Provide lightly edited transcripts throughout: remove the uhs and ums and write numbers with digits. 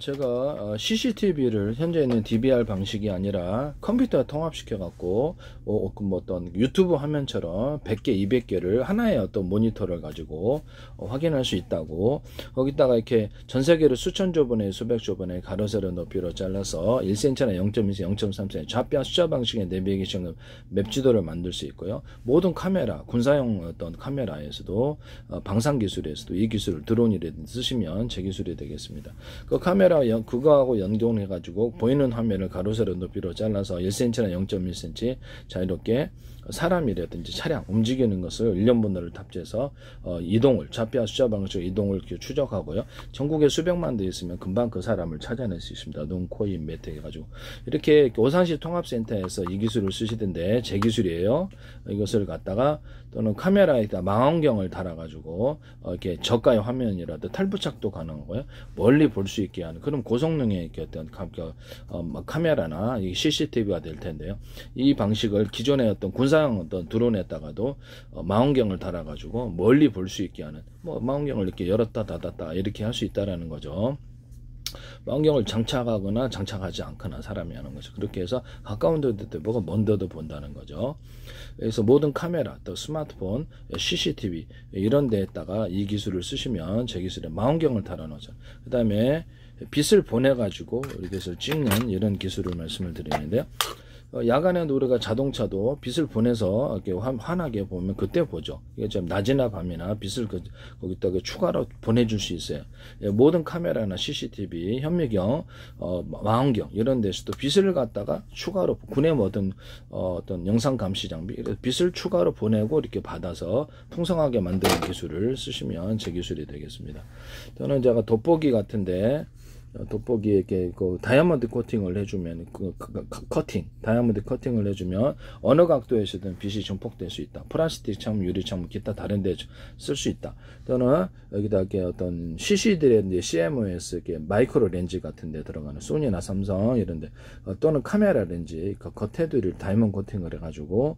제가 CCTV를 현재 있는 DVR 방식이 아니라 컴퓨터에 통합시켜 갖고 어떤 유튜브 화면처럼 100개, 200개를 하나의 어떤 모니터를 가지고 확인할 수 있다고, 거기다가 이렇게 전 세계로 수천 조번에 수백 조번에 가로 세로 높이로 잘라서 1cm나 0.2cm, 0.3cm 좌표 숫자 방식의 내비게이션 맵 지도를 만들 수 있고요. 모든 카메라, 군사용 어떤 카메라에서도 방산 기술에서도 이 기술을 드론이라든지 쓰시면 제 기술이 되겠습니다. 그 카메라 그거하고 연동해 가지고 보이는 화면을 가로 세로 높이로 잘라서 1cm나 0.1cm 자유롭게 사람이라든지 차량 움직이는 것을 일련번호를 탑재해서 이동을 좌표 숫자 방식 이동을 이렇게 추적하고요. 전국에 수백만 대 있으면 금방 그 사람을 찾아낼 수 있습니다. 눈, 코, 입, 매트 해가지고 이렇게 오산시 통합센터에서 이 기술을 쓰시던데 제 기술이에요. 이것을 갖다가 또는 카메라에다 망원경을 달아가지고 이렇게 저가의 화면이라도 탈부착도 가능하고요. 멀리 볼 수 있게 하는 그런 고성능의 이렇게 어떤 카메라나 이 CCTV가 될 텐데요. 이 방식을 기존의 어떤 군사용 어떤 드론에다가도 망원경을 달아가지고 멀리 볼 수 있게 하는, 망원경을 이렇게 열었다 닫았다 이렇게 할 수 있다라는 거죠. 망원경을 장착하거나 장착하지 않거나 사람이 하는 거죠. 그렇게 해서 가까운 데도 보고 먼 데도 본다는 거죠. 그래서 모든 카메라, 또 스마트폰, CCTV 이런 데에다가 이 기술을 쓰시면 제 기술에 망원경을 달아놓죠. 그 다음에 빛을 보내가지고 이것을 찍는 이런 기술을 말씀을 드리는데요. 야간에도 우리가 자동차도 빛을 보내서 이렇게 환하게 보면 그때 보죠. 이게 좀 낮이나 밤이나 빛을 거기다가 추가로 보내줄 수 있어요. 모든 카메라나 CCTV, 현미경, 망원경 이런 데서도 빛을 갖다가 추가로 군의 모든 어떤 영상 감시 장비, 빛을 추가로 보내고 이렇게 받아서 풍성하게 만드는 기술을 쓰시면 제 기술이 되겠습니다. 저는 제가 돋보기 같은데 돋보기에 이렇게 그 다이아몬드 코팅을 해주면 다이아몬드 커팅을 해주면 어느 각도에서든 빛이 증폭될 수 있다. 플라스틱 창문, 유리 창문, 기타 다른 데 쓸 수 있다. 또는 여기다 이렇게 어떤 CC들의 CMOS 이렇게 마이크로 렌즈 같은 데 들어가는 소니나 삼성 이런데, 또는 카메라 렌즈 겉에도 다이아몬드 코팅을 해가지고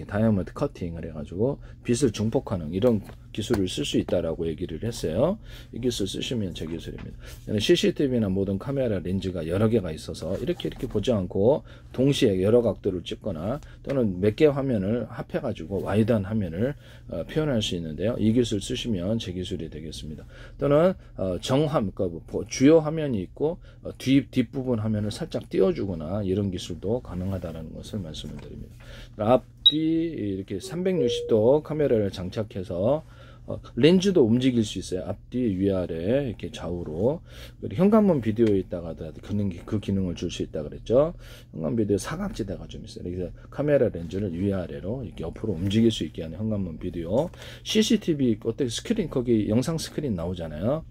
다이아몬드 커팅을 해가지고 빛을 증폭하는 이런 기술을 쓸 수 있다라고 얘기를 했어요. 이 기술 쓰시면 제 기술입니다. CCTV나 모든 카메라 렌즈가 여러 개가 있어서 이렇게 보지 않고 동시에 여러 각도를 찍거나 또는 몇 개 화면을 합해가지고 와이드한 화면을 표현할 수 있는데요. 이 기술 쓰시면 제 기술이 되겠습니다. 또는 주요 화면이 있고 뒷부분 화면을 살짝 띄워주거나 이런 기술도 가능하다는 것을 말씀을 드립니다. 앞뒤 이렇게 360도 카메라를 장착해서 렌즈도 움직일 수 있어요. 앞뒤 위아래 이렇게 좌우로. 그리고 현관문 비디오에 있다가 그 기능을 줄 수 있다 그랬죠. 현관 비디오 사각지대가 좀 있어요. 그래서 카메라 렌즈를 위아래로 이렇게 옆으로 움직일 수 있게 하는 현관문 비디오. CCTV 어떻게 스크린, 거기 영상 스크린 나오잖아요.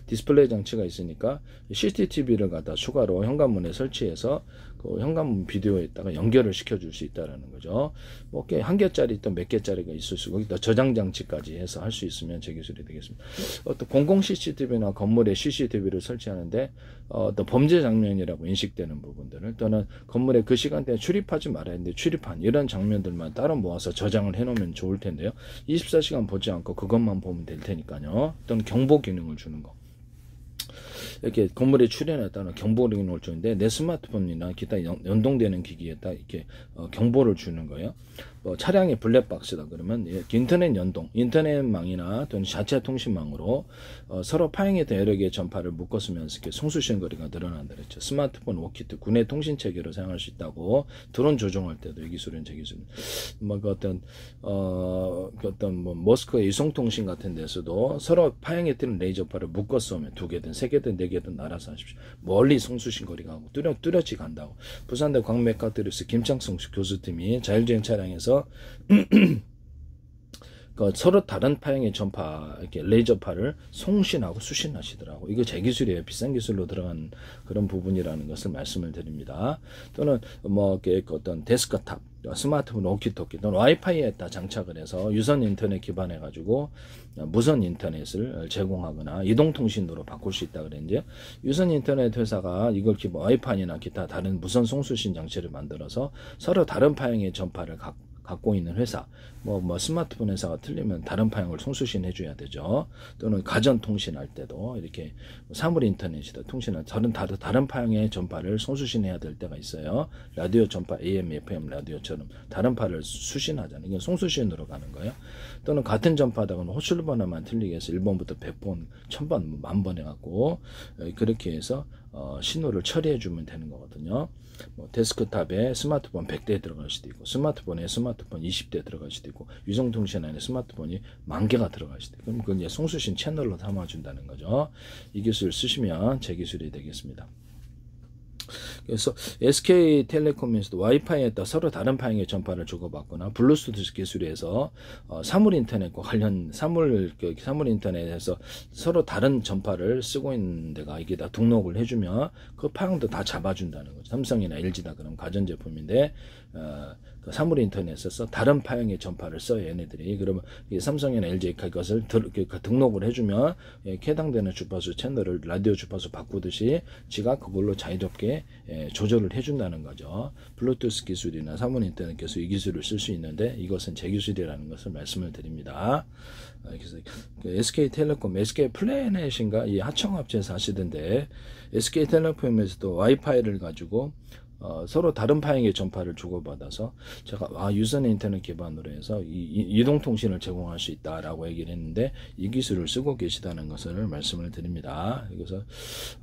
디스플레이 장치가 있으니까 CCTV를 갖다 추가로 현관문에 설치해서 그 현관문 비디오에다가 연결을 시켜줄 수 있다라는 거죠. 뭐 한 개짜리 또 몇 개짜리가 있을 수 있고, 저장 장치까지 해서 할 수 있으면 제 기술이 되겠습니다. 어떤 공공 CCTV나 건물에 CCTV를 설치하는데 어떤 범죄 장면이라고 인식되는 부분들을, 또는 건물에 그 시간대에 출입하지 말아야 하는데 출입한 이런 장면들만 따로 모아서 저장을 해놓으면 좋을 텐데요. 24시간 보지 않고 그것만 보면 될 테니까요. 또는 경보 기능을 주는 거. 이렇게 건물에 출연했다는 경보 기능을 주는데, 내 스마트폰이나 기타 연동되는 기기에다 이렇게 경보를 주는 거예요. 차량이 블랙박스다 그러면 인터넷 연동, 인터넷망이나 또는 자체 통신망으로 서로 파행했던 여러 개의 전파를 묶었으면서 이렇게 송수신 거리가 늘어난다 그랬죠. 스마트폰 워키트, 군의 통신 체계로 사용할 수 있다고. 드론 조종할 때도 이 기술은 제 기술입니다. 모스크바 이송통신 같은 데서도 서로 파행했던 레이저파를 묶어 쏘면 2개든 3개든 4개든 알아서 하십시오. 멀리 송수신 거리가 하고 뚜렷이 간다고. 부산대 광메카트리스 김창성 교수팀이 자율주행 차량에서 서로 다른 파형의 전파, 이렇게 레이저파를 송신하고 수신하시더라고. 이거 제 기술이에요. 비싼 기술로 들어간 그런 부분이라는 것을 말씀을 드립니다. 또는 어떤 데스크탑, 스마트폰 워키토키 또는 와이파이에다 장착을 해서 유선 인터넷 기반해가지고 무선 인터넷을 제공하거나 이동통신도로 바꿀 수 있다 그랬는데요. 유선 인터넷 회사가 이걸 와이파이나 기타 다른 무선 송수신 장치를 만들어서 서로 다른 파형의 전파를 갖고 있는 회사, 뭐 스마트폰 회사가 틀리면 다른 파형을 송수신 해줘야 되죠. 또는 가전통신 할 때도 이렇게 사물 인터넷이다 통신할 다른 파형의 전파를 송수신해야 될 때가 있어요. 라디오 전파 AM, FM 라디오처럼 다른 파를 수신하잖아요. 이건 송수신으로 가는 거예요. 또는 같은 전파다가 호출 번호만 틀리게 해서 1번부터 100번, 1000번, 10,000번 해갖고 그렇게 해서 신호를 처리해 주면 되는 거거든요. 뭐 데스크탑에 스마트폰 100대 들어갈 수도 있고, 스마트폰에 스마트폰 20대 들어갈 수도 있고, 유성통신 안에 스마트폰이 10,000개가 들어갈 수도 있고, 그럼 그건 이제 송수신 채널로 담아준다는 거죠. 이 기술을 쓰시면 제 기술이 되겠습니다. 그래서 SK텔레콤에서도 와이파이에다 서로 다른 파형의 전파를 주고받거나 블루투스 기술에서 사물 인터넷과 관련 사물 인터넷에서 서로 다른 전파를 쓰고 있는 데가 이게 다 등록을 해주면 그 파형도 다 잡아준다는 거죠. 삼성이나 LG다 그럼 가전제품인데 그 사물 인터넷에서 다른 파형의 전파를 써요, 얘네들이. 그러면 삼성이나 LG가 그것을 등록을 해주면 해당되는 주파수 채널을 라디오 주파수 바꾸듯이 지가 그걸로 자유롭게 조절을 해준다는 거죠. 블루투스 기술이나 사물 인터넷 기술, 이 기술을 쓸 수 있는데 이것은 제 기술이라는 것을 말씀을 드립니다. 그래서 SK텔레콤, SK플래닛인가 이 하청업체에서 하시던데 SK텔레콤에서도 와이파이를 가지고 서로 다른 파형의 전파를 주고받아서 제가 유선 인터넷 기반으로 해서 이동통신을 제공할 수 있다라고 얘기를 했는데 이 기술을 쓰고 계시다는 것을 말씀을 드립니다. 그래서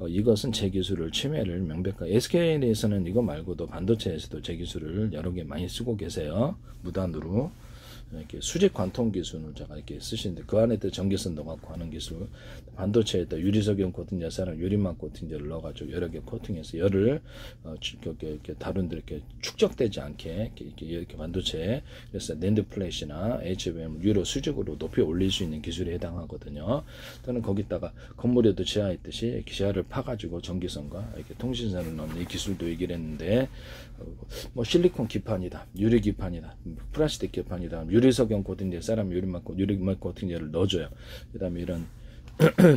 이것은 제 기술을 침해를 명백하게 SK에서는 이거 말고도 반도체에서도 제 기술을 여러 개 많이 쓰고 계세요. 무단으로. 이렇게 수직 관통 기술을 제가 이렇게 쓰시는데 그 안에 또 전기선 넣어갖고 하는 기술, 반도체에다 유리석용 코팅제사랑 유리막 코팅제를 넣어가지고 여러 개 코팅해서 열을 이렇게 다른데 이렇게 축적되지 않게 이렇게 반도체, 그래서 낸드 플래시나 HBM 유로 수직으로 높이 올릴 수 있는 기술에 해당하거든요. 또는 거기다가 건물에도 지하 있듯이 지하를 파가지고 전기선과 이렇게 통신선을 넣는 이 기술도 얘기를 했는데 뭐 실리콘 기판이다, 유리 기판이다, 플라스틱 기판이다, 유리석용 코팅제, 사람 유리막 코팅제를 넣어줘요. 그 다음에 이런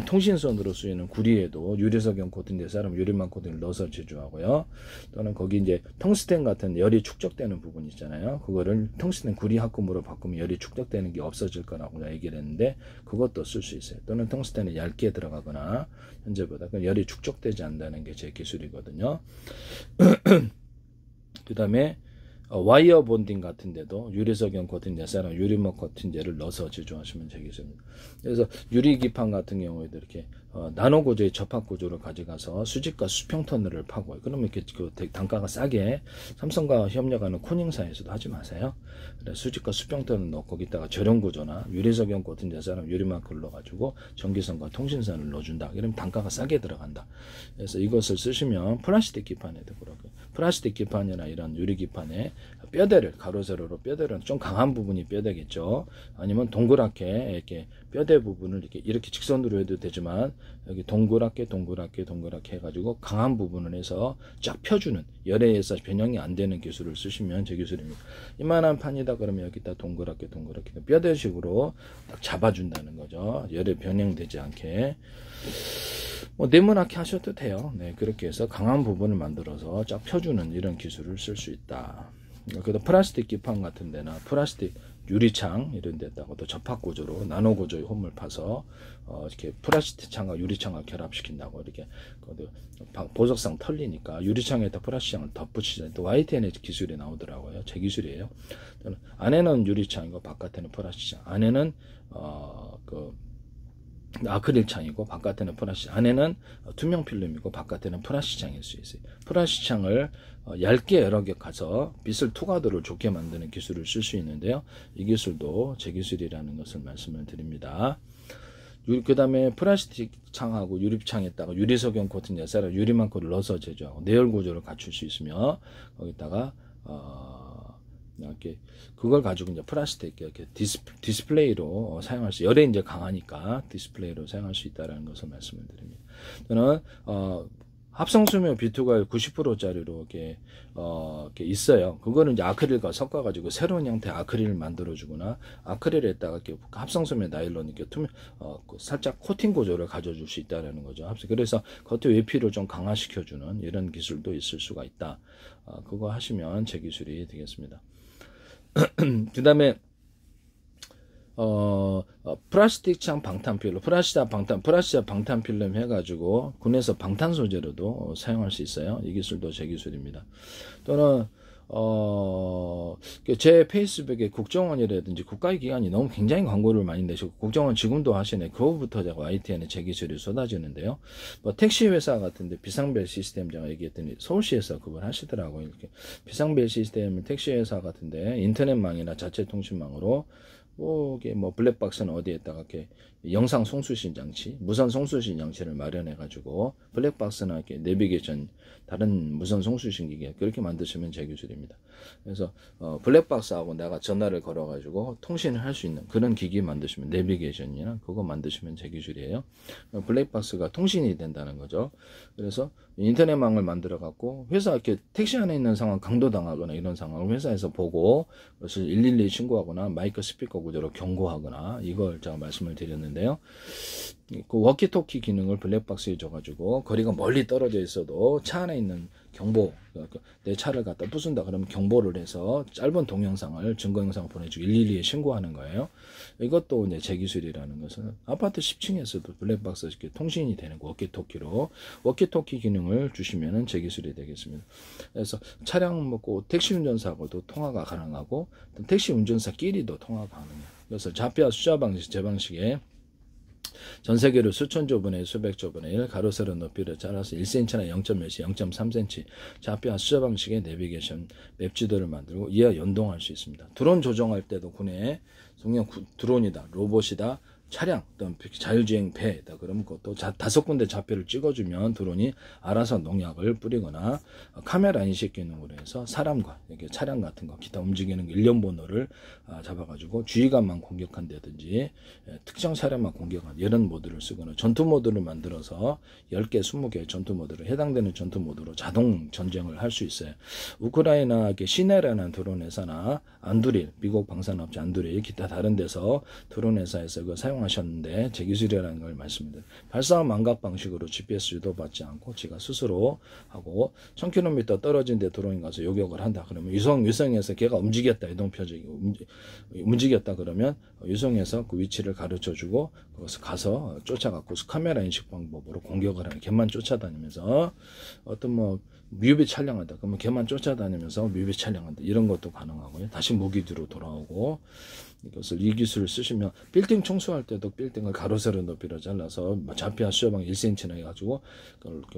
통신선으로 쓰이는 구리에도 유리석용 코팅제, 사람 유리막 코팅을 넣어서 제조하고요. 또는 거기 이제 텅스텐 같은 열이 축적되는 부분 있잖아요. 그거를 텅스텐 구리 합금으로 바꾸면 열이 축적되는 게 없어질 거라고 얘기를 했는데 그것도 쓸 수 있어요. 또는 텅스텐이 얇게 들어가거나 현재보다 열이 축적되지 않는다는 게 제 기술이거든요. 그 다음에 와이어 본딩 같은 데도 유리석용 코팅제, 사람 유리막 코팅제를 넣어서 제조하시면 되겠습니다. 그래서 유리기판 같은 경우에도 이렇게 나노 구조의 접합 구조를 가져가서 수직과 수평 터널을 파고요. 그러면 이렇게 그 단가가 싸게, 삼성과 협력하는 코닝사에서도 하지 마세요. 수직과 수평 터널 넣고 거기다가 저렴 구조나 유리석용 코팅제, 사람 유리막을 넣어가지고 전기선과 통신선을 넣어준다. 그러면 단가가 싸게 들어간다. 그래서 이것을 쓰시면 플라스틱 기판에도 그렇고, 플라스틱 기판이나 이런 유리 기판에 뼈대를 가로 세로로 뼈대는 좀 강한 부분이 뼈대겠죠. 아니면 동그랗게 이렇게 뼈대 부분을 이렇게 직선으로 해도 되지만 여기 동그랗게 해가지고 강한 부분을 해서 쫙 펴주는, 열에 의해서 변형이 안 되는 기술을 쓰시면 제 기술입니다. 이만한 판이다 그러면 여기다 동그랗게 뼈대식으로 딱 잡아준다는 거죠. 열에 변형되지 않게. 뭐 네모나게 하셔도 돼요. 네, 그렇게 해서 강한 부분을 만들어서 쫙 펴주는 이런 기술을 쓸 수 있다. 그래도 플라스틱 기판 같은 데나 플라스틱 유리창 이런 데다가도 접합 구조로 나노 구조의 홈을 파서 이렇게 플라스틱 창과 유리창을 결합시킨다고, 이렇게 보석상 털리니까 유리창에다 플라스틱 창을 덧붙이자. 또 YTN의 기술이 나오더라고요. 제 기술이에요. 안에는 유리창이고 바깥에는 플라스틱 창. 안에는 아크릴 창이고 바깥에는 플라스틱, 안에는 투명 필름이고 바깥에는 플라스틱 창일 수 있어요. 플라스틱 창을 얇게 여러 개 가서 빛을 투과도를 좋게 만드는 기술을 쓸 수 있는데요. 이 기술도 제 기술이라는 것을 말씀을 드립니다. 그 다음에 플라스틱 창하고 유리창에다가 유리석용 코팅제, 사람 유리망코를 넣어서 제조하고 내열 구조를 갖출 수 있으며 거기다가 이렇게 그걸 가지고 이제 플라스틱 이렇게 디스플레이로 사용할 수, 열에 이제 강하니까 디스플레이로 사용할 수 있다는 것을 말씀을 드립니다. 저는 합성수명 B2가 90%짜리로 이렇게 있어요. 그거는 이제 아크릴과 섞어가지고 새로운 형태의 아크릴을 만들어주거나 아크릴에다가 이렇게 합성수명 나일론 이렇게 살짝 코팅 구조를 가져줄 수 있다는 거죠. 그래서 겉에 외피를 좀 강화시켜주는 이런 기술도 있을 수가 있다. 그거 하시면 제 기술이 되겠습니다. 그 다음에 플라스틱 창 방탄필름, 프라시아 방탄필름 해가지고 군에서 방탄 소재로도 사용할 수 있어요. 이 기술도 제 기술입니다. 또는 제 페이스북에 국정원이라든지 국가의 기관이 너무 굉장히 광고를 많이 내시고, 국정원 지금도 하시네. 그거부터 제가 YTN에 제 기술이 쏟아지는데요. 뭐 택시 회사 같은데 비상벨 시스템 제가 얘기했더니 서울시에서 그걸 하시더라고요. 이렇게 비상벨 시스템을 택시 회사 같은데 인터넷망이나 자체 통신망으로 이게 뭐 블랙박스는 어디에다가 이렇게 영상 송수신 장치, 무선 송수신 장치를 마련해 가지고 블랙박스나 이렇게 내비게이션 다른 무선 송수신 기계 그렇게 만드시면 제 기술입니다. 그래서 블랙박스하고 내가 전화를 걸어 가지고 통신을 할 수 있는 그런 기기 만드시면, 내비게이션이나 그거 만드시면 제 기술이에요. 블랙박스가 통신이 된다는 거죠. 그래서 인터넷망을 만들어 갖고 회사 이렇게 택시 안에 있는 상황 강도당하거나 이런 상황을 회사에서 보고 그것을 112 신고하거나 마이크 스피커 구조로 경고하거나, 이걸 제가 말씀을 드렸는데요. 그 워키토키 기능을 블랙박스에 줘가지고 거리가 멀리 떨어져 있어도 차 안에 있는 경보, 내 차를 갖다 부순다 그러면 경보를 해서 짧은 동영상을, 증거 영상을 보내주고 112에 신고하는 거예요. 이것도 이제 제 기술이라는 것은 아파트 10층에서도 블랙박스 이렇게 통신이 되는 워키토키로 워키토키 기능을 주시면은 제 기술이 되겠습니다. 그래서 차량 먹고 택시 운전사하고도 통화가 가능하고 택시 운전사끼리도 통화가 가능해요. 그래서 좌표와 숫자 방식, 제 방식에 전 세계로 수천 조분의 수백 조분의 1 가로 세로 높이를 잘라서 1cm나 0.1cm, 0.3cm 좌표와 숫자 방식의 내비게이션 맵 지도를 만들고 이와 연동할 수 있습니다. 드론 조종할 때도 군에 성형 드론이다, 로봇이다, 차량, 또는 자율주행 배다 그러면 그것도 5군데 좌표를 찍어주면 드론이 알아서 농약을 뿌리거나, 카메라 인식 기능으로 해서 사람과 이렇게 차량 같은 거 기타 움직이는 일련 번호를 잡아가지고 주의관만 공격한다든지 특정 차량만 공격한 이런 모드를 쓰거나, 전투 모드를 만들어서 10개, 20개 전투 모드를 해당되는 전투 모드로 자동 전쟁을 할 수 있어요. 우크라이나 시네라는 드론 회사나 안두릴, 미국 방산업체 안두릴, 기타 다른 데서 드론 회사에서 그 사용하셨는데 제 기술이라는 걸 말씀드립니다. 발사 망각 방식으로 GPS 유도받지 않고 지가 스스로 하고 1000km 떨어진 데 드론이 가서 요격을 한다 그러면 위성에서 걔가 움직였다, 이동 표적이 움직였다 그러면 위성에서 그 위치를 가르쳐 주고 그것을 가서 쫓아갖고 카메라 인식 방법으로 공격을 하는, 걔만 쫓아다니면서 어떤 뭐 뮤비 촬영한다 그러면 걔만 쫓아다니면서 뮤비 촬영한다, 이런 것도 가능하고요. 다시 목이 뒤로 돌아오고, 이것을 이 기술을 쓰시면 빌딩 청소할 때도 빌딩을 가로 세로 높이로 잘라서 좌표와 수요방 1cm나 해가지고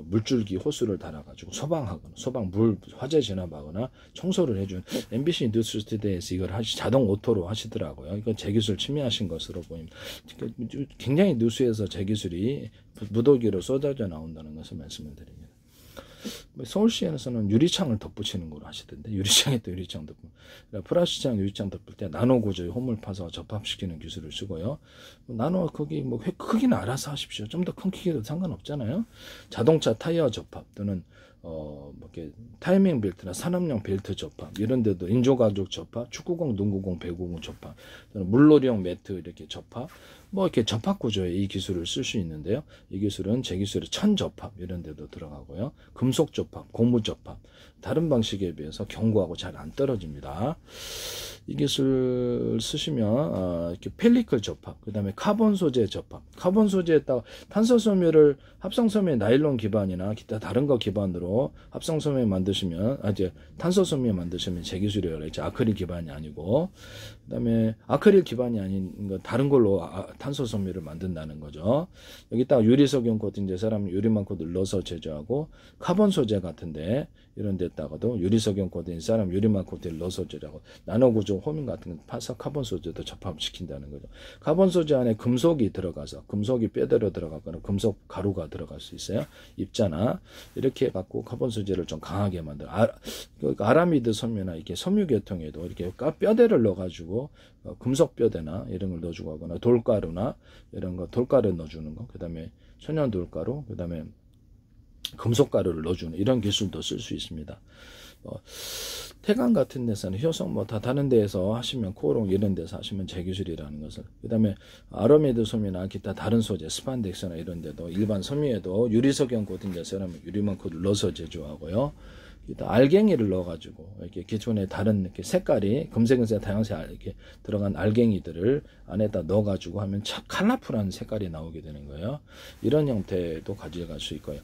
물줄기 호스를 달아가지고 소방하거나, 소방 물 화재 진압하거나 청소를 해준, MBC 뉴스투데이에서 이걸 자동 오토로 하시더라고요. 이건 제 기술 침해하신 것으로 보입니다. 굉장히 뉴스에서 제 기술이 무더기로 쏟아져 나온다는 것을 말씀을 드립니다. 서울시에서는 유리창을 덧붙이는 걸로 하시던데, 유리창에 또 유리창 덧붙, 플라스틱 유리창 덧붙일 때 나노 구조의 홈을 파서 접합시키는 기술을 쓰고요. 나노 거기 뭐 크기는 알아서 하십시오. 좀 더 큰 크기도 상관없잖아요. 자동차 타이어 접합 또는 뭐 이렇게 타이밍 벨트나 산업용 벨트 접합, 이런 데도 인조가죽 접합, 축구공, 농구공, 배구공 접합, 또는 물놀이용 매트 이렇게 접합, 뭐 이렇게 접합 구조의 이 기술을 쓸 수 있는데요. 이 기술은 제 기술의 천접합 이런 데도 들어가고요. 금속 접합, 고무 접합, 다른 방식에 비해서 견고하고 잘 안 떨어집니다. 이 기술 쓰시면 이렇게 펠리클 접합, 그 다음에 카본 소재 접합, 카본 소재에다가 탄소섬유를 합성섬유 나일론 기반이나 기타 다른 거 기반으로 합성섬유 만드시면, 이제 탄소섬유 만드시면 제 기술이에요. 이제 아크릴 기반이 아니고, 그 다음에 아크릴 기반이 아닌 거 다른 걸로 탄소섬유를 만든다는 거죠. 여기다가 유리석용 코팅, 사람 유리만 코드 넣어서 제조하고, 카본 소재 같은데 이런 데다가도 유리석용 코팅, 사람 유리만 코트를 넣어서 제조하고, 나노구조 호밍 같은 건 파서 카본 소재도 접합시킨다는 거죠. 카본 소재 안에 금속이 들어가서 금속이 뼈대로 들어가거나 금속 가루가 들어갈 수 있어요. 입자나 이렇게 해갖고 카본 소재를 좀 강하게 만들어. 아라미드 섬유나 이렇게 섬유 계통에도 이렇게 뼈대를 넣어가지고 금속 뼈대나 이런 걸 넣어주고 하거나, 돌가루나 이런 거 돌가루 넣어주는 거, 그 다음에 천연 돌가루, 그 다음에 금속가루를 넣어주는 이런 기술도 쓸 수 있습니다. 태강 같은 데서는 효성 뭐 다 다른 데에서 하시면, 코오롱 이런 데서 하시면 제 기술이라는 것을, 그 다음에 아로메드 섬유나 기타 다른 소재 스판덱스나 이런 데도 일반 섬유에도 유리석용 코팅제처럼 유리만 코드를 넣어서 제조하고요. 알갱이를 넣어가지고 이렇게 기존에 다른 이렇게 색깔이 금색은색 다양색 이렇게 들어간 알갱이들을 안에다 넣어가지고 하면 참 컬러풀한 색깔이 나오게 되는 거예요. 이런 형태도 가져갈 수 있고요.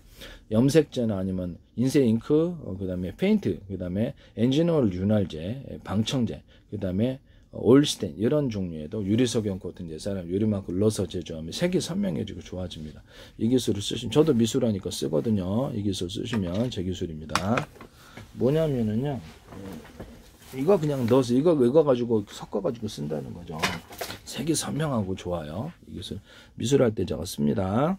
염색제나 아니면 인쇄 잉크, 그 다음에 페인트, 그 다음에 엔진오일 윤활제, 방청제, 그 다음에 올스텐 이런 종류에도 유리석영 코팅제 사람 유리막을 넣어서 제조하면 색이 선명해지고 좋아집니다. 이 기술을 쓰시면 저도 미술하니까 쓰거든요. 이 기술 쓰시면 제 기술입니다. 뭐냐면은요, 이거 그냥 넣어서 이거 가지고 섞어 가지고 쓴다는 거죠. 색이 선명하고 좋아요. 이 기술 미술할 때 제가 씁니다.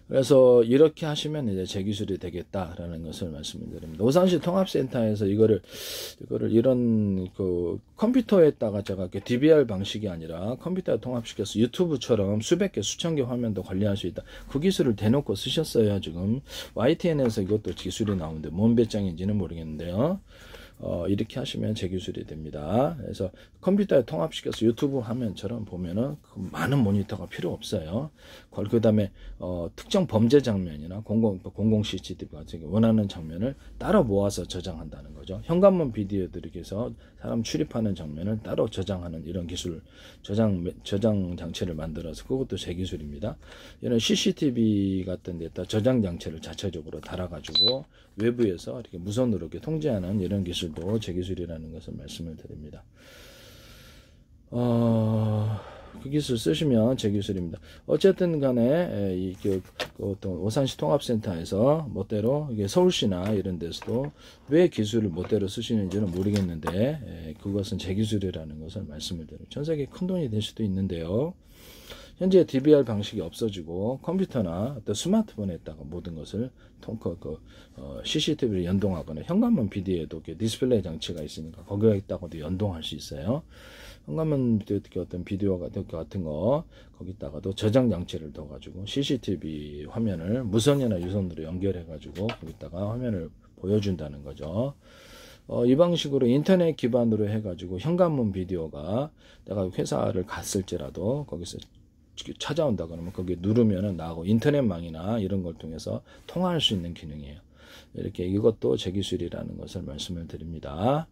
그래서 이렇게 하시면 이제 제 기술이 되겠다라는 것을 말씀을 드립니다. 오산시 통합센터에서 이거를 이런 그 컴퓨터에다가 제가 DVR 방식이 아니라 컴퓨터에 통합시켜서 유튜브처럼 수백 개, 수천 개 화면도 관리할 수 있다. 그 기술을 대놓고 쓰셨어요. 지금 YTN에서 이것도 기술이 나오는데 뭔 배짱인지는 모르겠는데요. 이렇게 하시면 제 기술이 됩니다. 그래서 컴퓨터에 통합시켜서 유튜브 화면처럼 보면은 많은 모니터가 필요 없어요. 그 다음에 특정 범죄 장면이나 공공 CCTV 같은 원하는 장면을 따로 모아서 저장한다는 거죠. 현관문 비디오들에서 사람 출입하는 장면을 따로 저장하는 이런 기술, 저장 장치를 만들어서 그것도 제 기술입니다. 이런 CCTV 같은 데다 저장 장치를 자체적으로 달아가지고 외부에서 이렇게 무선으로 이렇게 통제하는 이런 기술도 제 기술이라는 것을 말씀을 드립니다. 그 기술 쓰시면 제 기술입니다. 어쨌든 간에 어떤 오산시 통합센터에서 멋대로 이게 서울시나 이런 데서도 왜 기술을 멋대로 쓰시는지는 모르겠는데 그것은 제 기술이라는 것을 말씀을 드립니다. 전 세계 큰 돈이 될 수도 있는데요. 현재 DVR 방식이 없어지고 컴퓨터나 어떤 스마트폰에다가 모든 것을 CCTV를 연동하거나 현관문 비디오에도 디스플레이 장치가 있으니까 거기에다가도 연동할 수 있어요. 현관문 어떤 비디오 같은 거 거기다가도 저장 장치를 넣어가지고 CCTV 화면을 무선이나 유선으로 연결해가지고 거기다가 화면을 보여준다는 거죠. 이 방식으로 인터넷 기반으로 해가지고 현관문 비디오가 내가 회사를 갔을지라도 거기서 찾아온다 그러면 거기 누르면은 나하고 인터넷망이나 이런 걸 통해서 통화할 수 있는 기능이에요. 이렇게 이것도 제 기술이라는 것을 말씀을 드립니다.